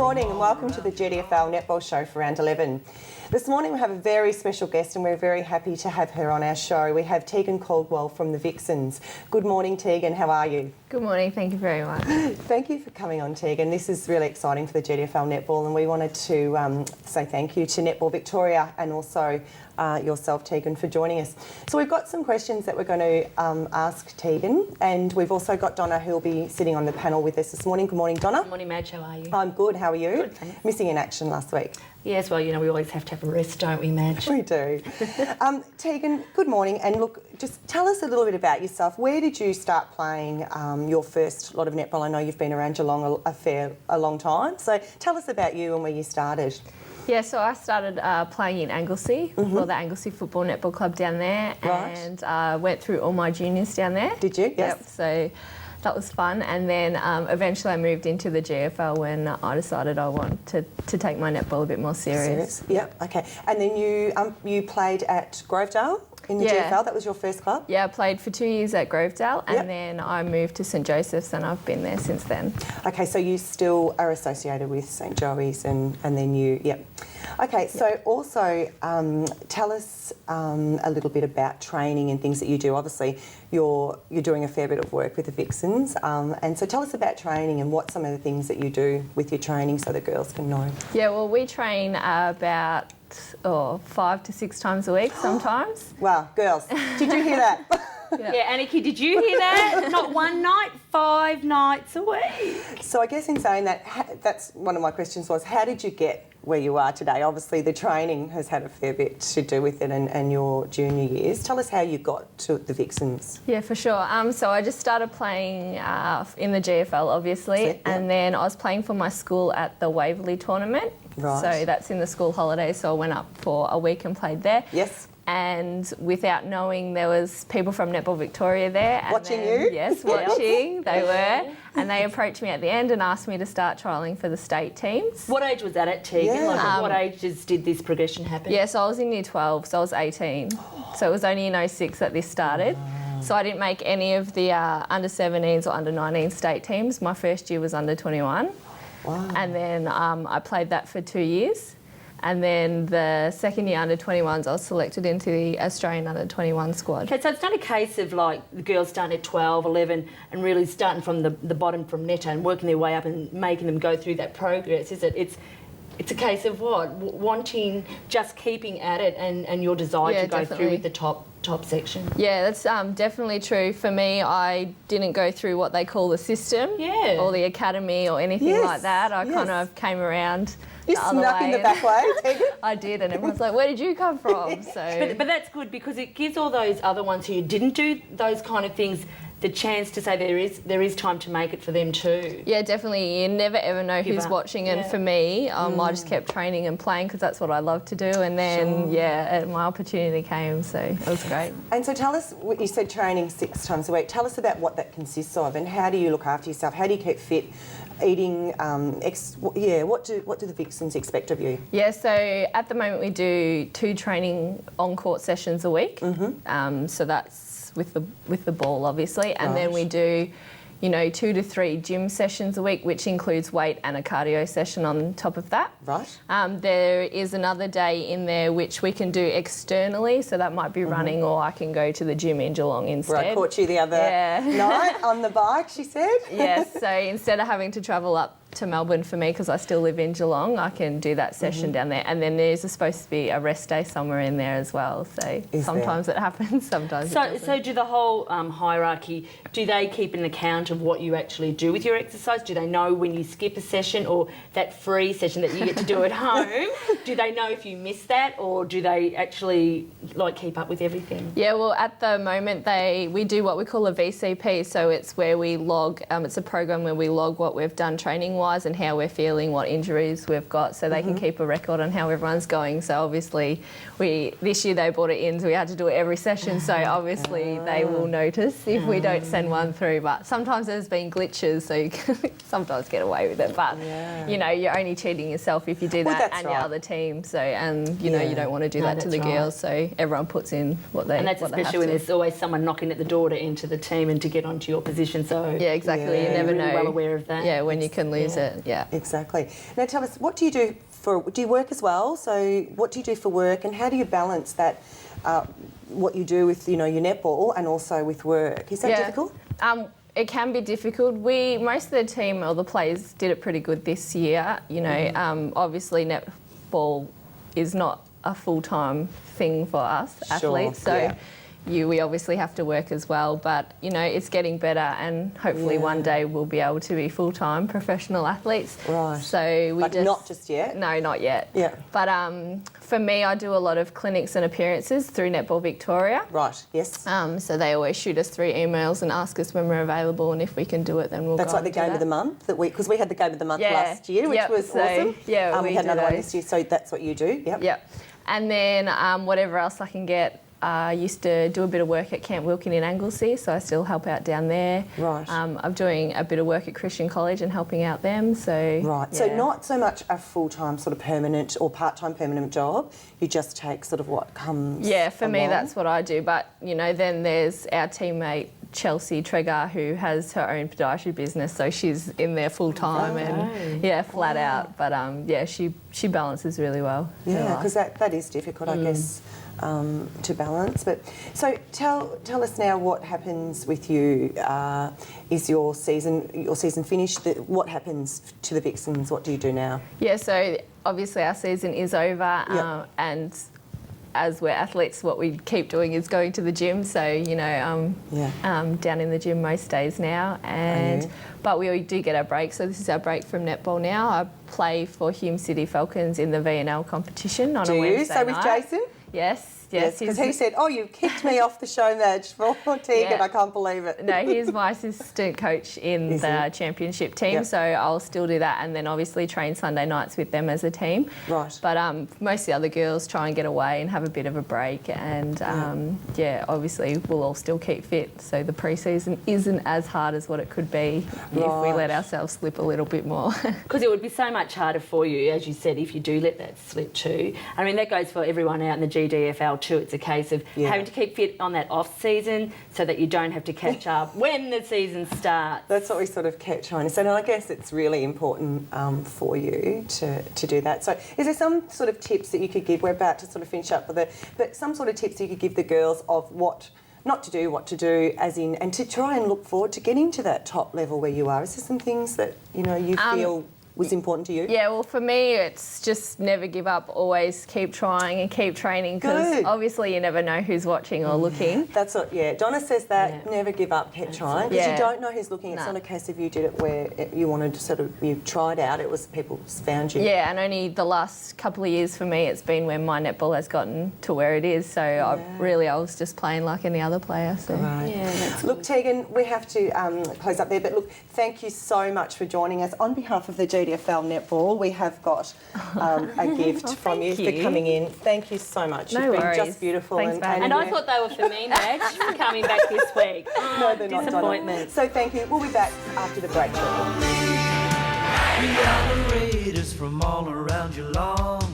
morning and welcome to the GDFL Netball Show for round 11. This morning we have a very special guest and we're very happy to have her on our show. We have Teagan Caldwell from the Vixens. Good morning, Teagan. How are you? Good morning. Thank you very much. Thank you for coming on, Teagan. This is really exciting for the GDFL Netball, and we wanted to say thank you to Netball Victoria and also yourself, Teagan, for joining us. So we've got some questions that we're going to ask Teagan, and we've also got Donna, who'll be sitting on the panel with us this morning. Good morning, Donna. Good morning, Madge. How are you? I'm good. How are you? Good, thanks. Missing in action last week. Yes, well, you know, we always have to have a rest, don't we, Madge? We do. Teagan, good morning. And look, just tell us a little bit about yourself. Where did you start playing your first lot of netball? I know you've been around Geelong a long time. So tell us about you and where you started. Yeah, so I started playing in Anglesey for the Anglesey Football Netball Club down there, and went through all my juniors down there. Did you? Yes. Yep, so that was fun, and then eventually I moved into the GFL when I decided I wanted to take my netball a bit more serious. Yep, okay. And then you played at Grovedale in the GFL, that was your first club? Yeah, I played for 2 years at Grovedale, and then I moved to St Joseph's, and I've been there since then. Okay, so you still are associated with St Joey's, and then you, Okay, so also tell us a little bit about training and things that you do. Obviously, you're doing a fair bit of work with the Vixens, and so tell us about training and what some of the things that you do with your training so the girls can know. Yeah, well, we train about 5 to 6 times a week sometimes. Wow, girls, did you hear that? Yeah, Aniki, did you hear that? Not one night, 5 nights a week. So I guess in saying that, that's one of my questions was, how did you get where you are today? Obviously the training has had a fair bit to do with it and your junior years. Tell us how you got to the Vixens. Yeah, for sure. So I just started playing in the GFL, obviously, and then I was playing for my school at the Waverley tournament. Right. So that's in the school holidays, so I went up for a week and played there. Yes. And without knowing, there was people from Netball Victoria there. And watching you? Yes, watching. They were. And they approached me at the end and asked me to start trialling for the state teams. What age was that at Teagan? Yeah. Like, what ages did this progression happen? Yeah, so I was in year 12, so I was 18. So it was only in 06 that this started. So I didn't make any of the under 17s or under 19 state teams. My first year was under 21. Wow. And then I played that for 2 years. And then the second year under 21s, I was selected into the Australian under 21 squad. Okay, so it's not a case of like the girls starting at 12, 11 and really starting from the bottom from Netta and working their way up and making them go through that progress, is it? It's a case of what? Wanting, just keeping at it and your desire to go through with the top section. Yeah, that's definitely true. For me, I didn't go through what they call the system or the academy or anything like that. I kind of came around you the other snuck way. in the back way. I did, and everyone's like, where did you come from? So, but that's good because it gives all those other ones who didn't do those kind of things the chance to say there is time to make it for them too. Yeah, definitely. You never ever know who's watching, and for me, I just kept training and playing because that's what I love to do. And then, my opportunity came, so it was great. And so tell us, you said training 6 times a week. Tell us about what that consists of and how do you look after yourself? How do you keep fit? Eating, what do the Vixens expect of you? Yeah, so at the moment we do 2 training on-court sessions a week. So that's with the ball, obviously, and then we do 2 to 3 gym sessions a week, which includes weight and a cardio session on top of that. Right. There is another day in there which we can do externally, so that might be running, or I can go to the gym in Geelong instead. Right, caught you the other night on the bike, she said. Yes, so instead of having to travel up to Melbourne for me, because I still live in Geelong, I can do that session down there. And then there's supposed to be a rest day somewhere in there as well. So sometimes it happens, sometimes it doesn't. So do the whole hierarchy, do they keep an account of what you actually do with your exercise? Do they know when you skip a session or that free session that you get to do at home? Do they know if you miss that, or do they actually keep up with everything? Yeah, well, at the moment we do what we call a VCP. So it's where we log, it's a program where we log what we've done training wise and how we're feeling, what injuries we've got, so they can keep a record on how everyone's going. So obviously this year they brought it in, so we had to do it every session, so obviously they will notice if we don't send one through. But sometimes there's been glitches, so you can sometimes get away with it. But you're only cheating yourself if you do that and your other team. So you don't want to do that to the girls, so everyone puts in what they. And that's especially when there's always someone knocking at the door to enter the team and to get onto your position. So yeah, exactly. You never know. Well aware of that. Yeah, when you can lose use it. Yeah. Exactly. Now tell us, what do you do do you work as well? So what do you do for work, and how do you balance that, what you do with, your netball and also with work? Is that difficult? It can be difficult. Most of the team or the players did it pretty good this year. Obviously netball is not a full-time thing for us athletes, so we obviously have to work as well, but it's getting better, and hopefully one day we'll be able to be full-time professional athletes. Right. So but not just yet? No, not yet. Yeah. But for me, I do a lot of clinics and appearances through Netball Victoria. Right, yes. So they always shoot us 3 emails and ask us when we're available, and if we can do it, then we'll That's go like the game of the month, because we had the game of the month last year, which was awesome. Yeah, we had another one this year, so that's what you do. Yep. And then whatever else I can get. I used to do a bit of work at Camp Wilkin in Anglesey, so I still help out down there. Right. I'm doing a bit of work at Christian College and helping out them. So right. So not so much a full-time sort of permanent or part-time permanent job. You just take sort of what comes. Yeah, for me along. that's what I do. But then there's our teammate Chelsea Tregar, who has her own podiatry business, so she's in there full time and flat out. But she balances really well. Yeah, because that is difficult, I guess. To balance, but so tell us now what happens with you. Is your season finished? What happens to the Vixens? What do you do now? Yeah, so obviously our season is over, and as we're athletes, what we keep doing is going to the gym. So down in the gym most days now, but we do get our break. So this is our break from netball now. I play for Hume City Falcons in the VNL competition on a Wednesday night. So with Jason? Yes, because he said, "You kicked me off the show, Madge, for Teagan. I can't believe it." No, he's my assistant coach in the championship team, so I'll still do that, and then obviously train Sunday nights with them as a team. Right. But most of the other girls try and get away and have a bit of a break, and obviously we'll all still keep fit. So the pre-season isn't as hard as what it could be if we let ourselves slip a little bit more. Because it would be so much harder for you, as you said, if you do let that slip too. I mean, that goes for everyone out in the GDFL too. It's a case of having to keep fit on that off season so that you don't have to catch up when the season starts. That's what we sort of kept trying to say, and I guess it's really important for you to do that. So is there some sort of tips that you could give? We're about to sort of finish up with it, but some sort of tips you could give the girls of what not to do, what to do, as in, and to try and look forward to getting to that top level where you are? Is there some things that you feel was important to you? Yeah, well, for me, it's just never give up, always keep trying and keep training, because obviously you never know who's watching or looking. That's what, Donna says that, never give up, keep trying, because you don't know who's looking. It's not a case of you did it where you wanted to you tried out, it was people found you. Yeah, and only the last couple of years for me, it's been when my netball has gotten to where it is, so I was just playing like any other player. So. Right. Look, Teagan, we have to close up there, but look, thank you so much for joining us. On behalf of the GDFL Netball, we have got a gift from you for coming in. Thank you so much. No You've worries. been just beautiful. Thanks, and I thought they were for me, Madge, for coming back this week. No, they're not. Disappointment. So thank you. We'll be back after the break. We are the raiders from all around your lawn.